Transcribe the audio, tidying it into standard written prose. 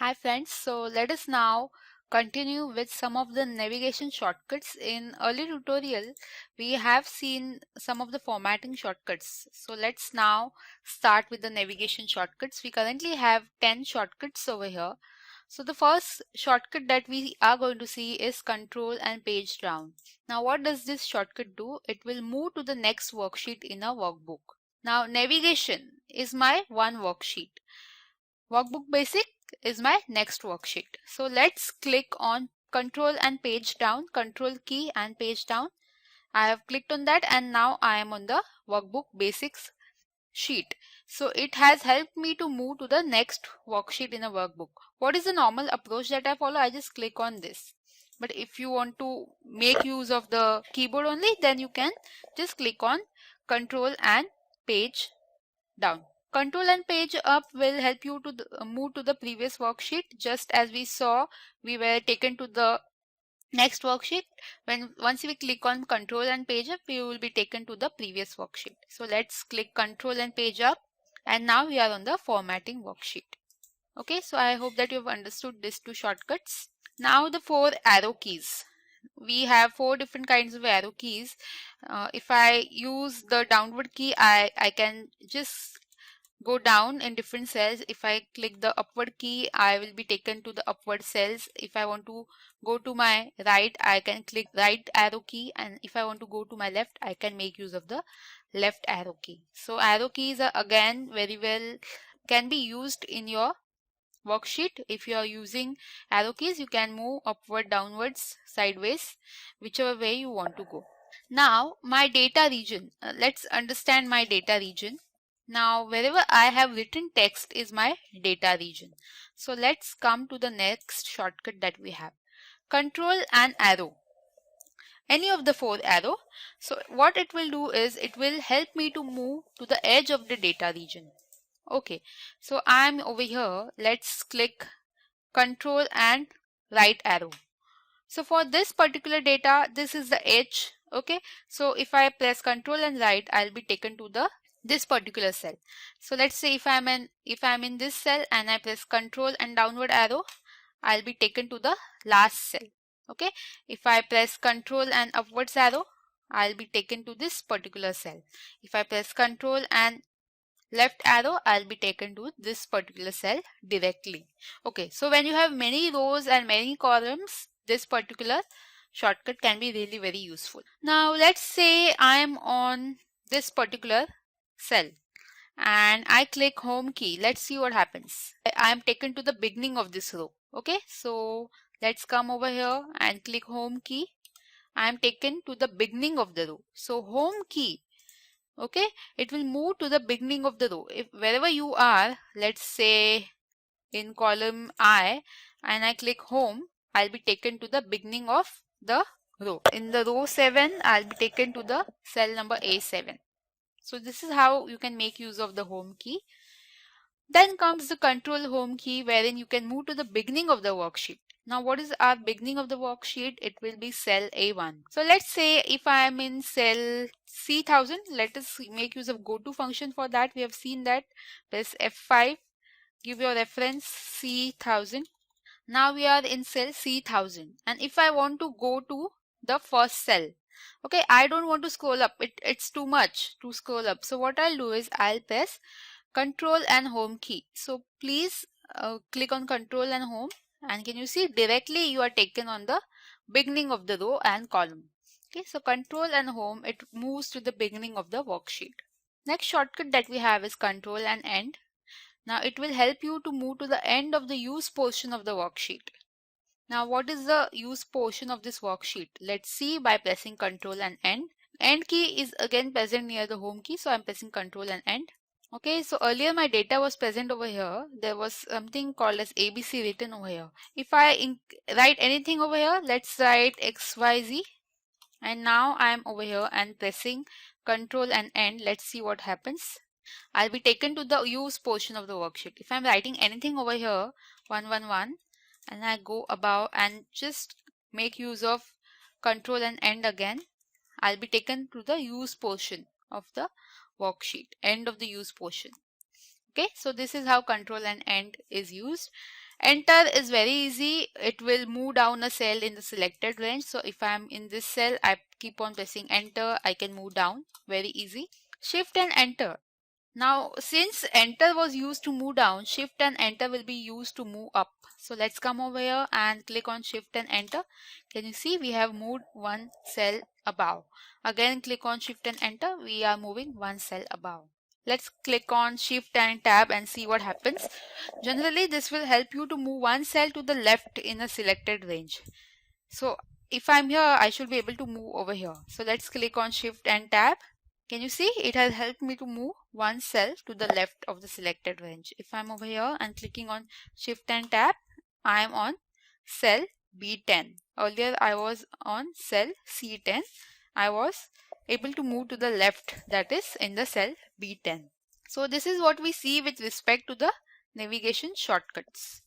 Hi friends, so let us now continue with some of the navigation shortcuts. In early tutorial, we have seen some of the formatting shortcuts. So let's now start with the navigation shortcuts. We currently have 10 shortcuts over here. So the first shortcut that we are going to see is control and page down. Now what does this shortcut do? It will move to the next worksheet in a workbook. Now navigation is my one worksheet. Workbook basic is my next worksheet. So let's click on control and page down, control key and page down. I have clicked on that and now I am on the workbook basics sheet. So it has helped me to move to the next worksheet in a workbook. What is the normal approach that I follow? I just click on this. But if you want to make use of the keyboard only, then you can just click on control and page down. Control and page up will help you to move to the previous worksheet. Just as we saw, we were taken to the next worksheet. Once we click on control and page up, we will be taken to the previous worksheet. So let's click control and page up, and now we are on the formatting worksheet. Okay, so I hope that you have understood these two shortcuts. Now the four arrow keys. We have four different kinds of arrow keys. If I use the downward key, I can just go down in different cells. If I click the upward key, I will be taken to the upward cells. If I want to go to my right, I can click right arrow key, and if I want to go to my left, I can make use of the left arrow key. So arrow keys are again very well can be used in your worksheet. If you are using arrow keys, you can move upward, downwards, sideways, whichever way you want to go. Now my data region. Let's understand my data region. Now wherever I have written text is my data region. So let's come to the next shortcut that we have. Control and arrow. Any of the four arrow. So what it will do is it will help me to move to the edge of the data region. Okay, so I'm over here. Let's click control and right arrow. So for this particular data, this is the edge. Okay, so if I press control and right, I'll be taken to the this particular cell. So let's say if I'm in this cell and I press control and downward arrow, I'll be taken to the last cell. Okay, if I press control and upwards arrow, I'll be taken to this particular cell. If I press control and left arrow, I'll be taken to this particular cell directly. Okay, so when you have many rows and many columns, this particular shortcut can be really very useful. Now let's say I'm on this particular cell and I click home key. Let's see what happens. I am taken to the beginning of this row. Okay, so let's come over here and click home key. I am taken to the beginning of the row. So home key, okay, it will move to the beginning of the row. If wherever you are, let's say in column I, and I click home, I'll be taken to the beginning of the row. In the row 7, I'll be taken to the cell number A7. So this is how you can make use of the home key. Then comes the control home key, wherein you can move to the beginning of the worksheet. Now what is our beginning of the worksheet? It will be cell A1. So let's say if I am in cell C1000, let us make use of goto function. For that we have seen that. Press F5, give your reference C1000. Now we are in cell C1000, and if I want to go to the first cell, okay, I don't want to scroll up, it's too much to scroll up. So what I'll do is I'll press control and home key. So please click on control and home, and can you see directly you are taken on the beginning of the row and column. Okay, so control and home, it moves to the beginning of the worksheet. Next shortcut that we have is control and end. Now it will help you to move to the end of the use portion of the worksheet. Now what is the use portion of this worksheet? Let's see by pressing control and end. End key is again present near the home key, so I'm pressing control and end. Okay, so earlier my data was present over here. There was something called as ABC written over here. If I write anything over here, let's write XYZ, and now I'm over here and pressing control and end. Let's see what happens. I'll be taken to the use portion of the worksheet. If I'm writing anything over here, 111, and I go above and just make use of control and end again, I'll be taken to the use portion of the worksheet, end of the use portion. Okay, so this is how control and end is used. Enter is very easy. It will move down a cell in the selected range. So if I'm in this cell, I keep on pressing enter, I can move down. Very easy. Shift and enter. Now, since enter was used to move down, shift and enter will be used to move up. So let's come over here and click on shift and enter. Can you see we have moved one cell above? Again, click on shift and enter. We are moving one cell above. Let's click on shift and tab and see what happens. Generally, this will help you to move one cell to the left in a selected range. So if I'm here, I should be able to move over here. So let's click on shift and tab. Can you see it has helped me to move one cell to the left of the selected range. If I'm over here and clicking on shift and tab, I am on cell B10. Earlier I was on cell C10. I was able to move to the left, that is in the cell B10. So this is what we see with respect to the navigation shortcuts.